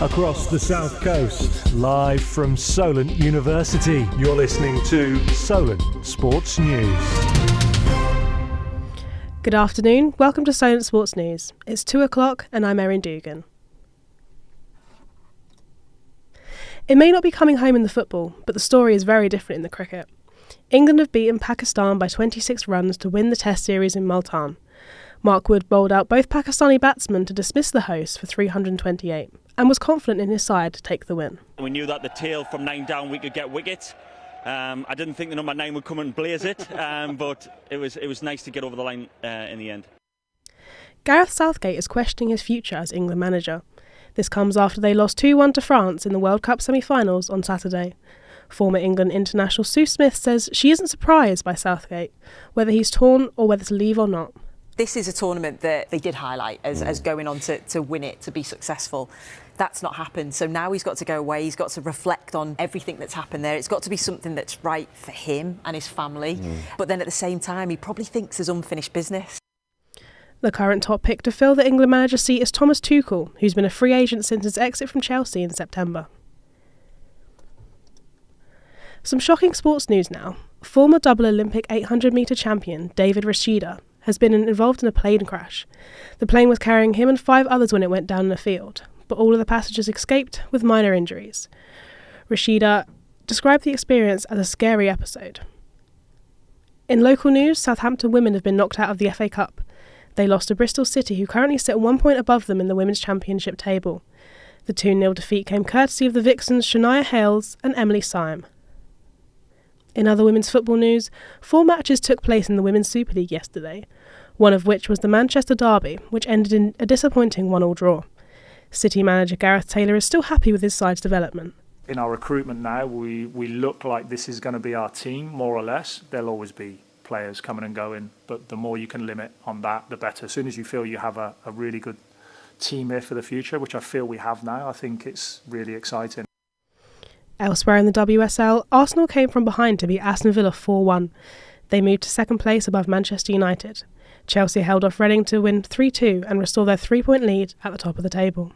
Across the South Coast, live from Solent University. You're listening to Solent Sports News. Good afternoon, welcome to Solent Sports News. It's 2 o'clock and I'm Erin Dugan. It may not be coming home in the football, but the story is very different in the cricket. England have beaten Pakistan by 26 runs to win the Test series in Multan. Mark Wood bowled out both Pakistani batsmen to dismiss the hosts for 328 and was confident in his side to take the win. We knew that the tail from 9 down we could get wickets. I didn't think the number 9 would come and blaze it, but it was nice to get over the line in the end. Gareth Southgate is questioning his future as England manager. This comes after they lost 2-1 to France in the World Cup semi-finals on Saturday. Former England international Sue Smith says she isn't surprised by Southgate, whether he's torn or whether to leave or not. This is a tournament that they did highlight as going on to win it, to be successful. That's not happened. So now he's got to go away. He's got to reflect on everything that's happened there. It's got to be something that's right for him and his family. But then at the same time, he probably thinks there's unfinished business. The current top pick to fill the England manager seat is Thomas Tuchel, who's been a free agent since his exit from Chelsea in September. Some shocking sports news now. Former double Olympic 800-metre champion David Rashida has been involved in a plane crash. The plane was carrying him and 5 others when it went down in a field, but all of the passengers escaped with minor injuries. Rashida described the experience as a scary episode. In local news, Southampton women have been knocked out of the FA Cup. They lost to Bristol City, who currently sit 1 point above them in the Women's Championship table. The 2-0 defeat came courtesy of the Vixens Shania Hales and Emily Syme. In other women's football news, 4 matches took place in the Women's Super League yesterday, one of which was the Manchester Derby, which ended in a disappointing 1-1 draw. City manager Gareth Taylor is still happy with his side's development. In our recruitment now, we look like this is going to be our team, more or less. There'll always be players coming and going, but the more you can limit on that, the better. As soon as you feel you have a really good team here for the future, which I feel we have now, I think it's really exciting. Elsewhere in the WSL, Arsenal came from behind to beat Aston Villa 4-1. They moved to second place above Manchester United. Chelsea held off Reading to win 3-2 and restore their 3-point lead at the top of the table.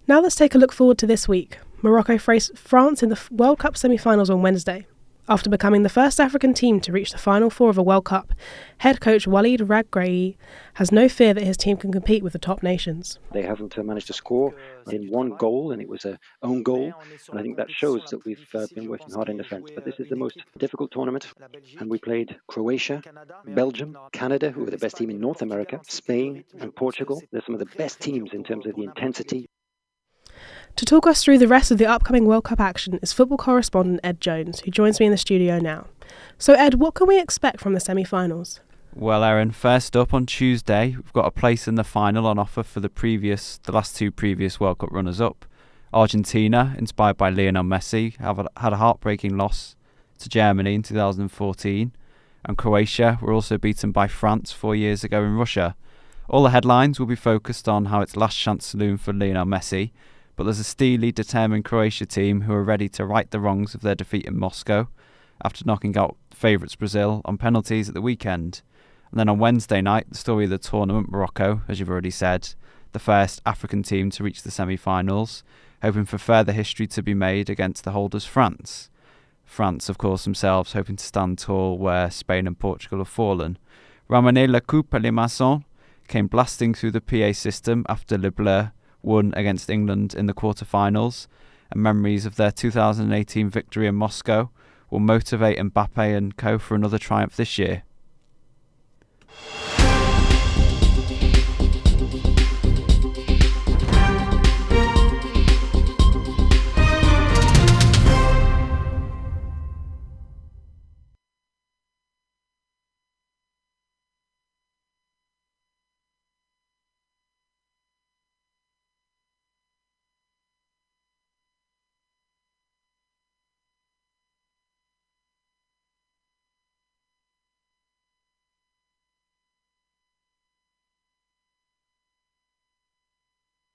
Now let's take a look forward to this week. Morocco faced France in the World Cup semi-finals on Wednesday. After becoming the first African team to reach the Final Four of a World Cup, head coach Walid Regragui has no fear that his team can compete with the top nations. They haven't managed to score in one goal, and it was an own goal. And I think that shows that we've been working hard in defence. But this is the most difficult tournament. And we played Croatia, Belgium, Canada, who were the best team in North America, Spain and Portugal. They're some of the best teams in terms of the intensity. To talk us through the rest of the upcoming World Cup action is football correspondent Ed Jones, who joins me in the studio now. So Ed, what can we expect from the semi-finals? Well, Erin, first up on Tuesday, we've got a place in the final on offer for the last 2 previous World Cup runners-up. Argentina, inspired by Lionel Messi, had a heartbreaking loss to Germany in 2014, and Croatia were also beaten by France 4 years ago in Russia. All the headlines will be focused on how it's last chance saloon for Lionel Messi, but there's a steely, determined Croatia team who are ready to right the wrongs of their defeat in Moscow after knocking out favourites Brazil on penalties at the weekend. And then on Wednesday night, the story of the tournament, Morocco, as you've already said, the first African team to reach the semi-finals, hoping for further history to be made against the holders France. France, of course, themselves hoping to stand tall where Spain and Portugal have fallen. Ramener la Coupe à l'Imasson came blasting through the PA system after Le Bleu won against England in the quarter-finals, and memories of their 2018 victory in Moscow will motivate Mbappe and co for another triumph this year.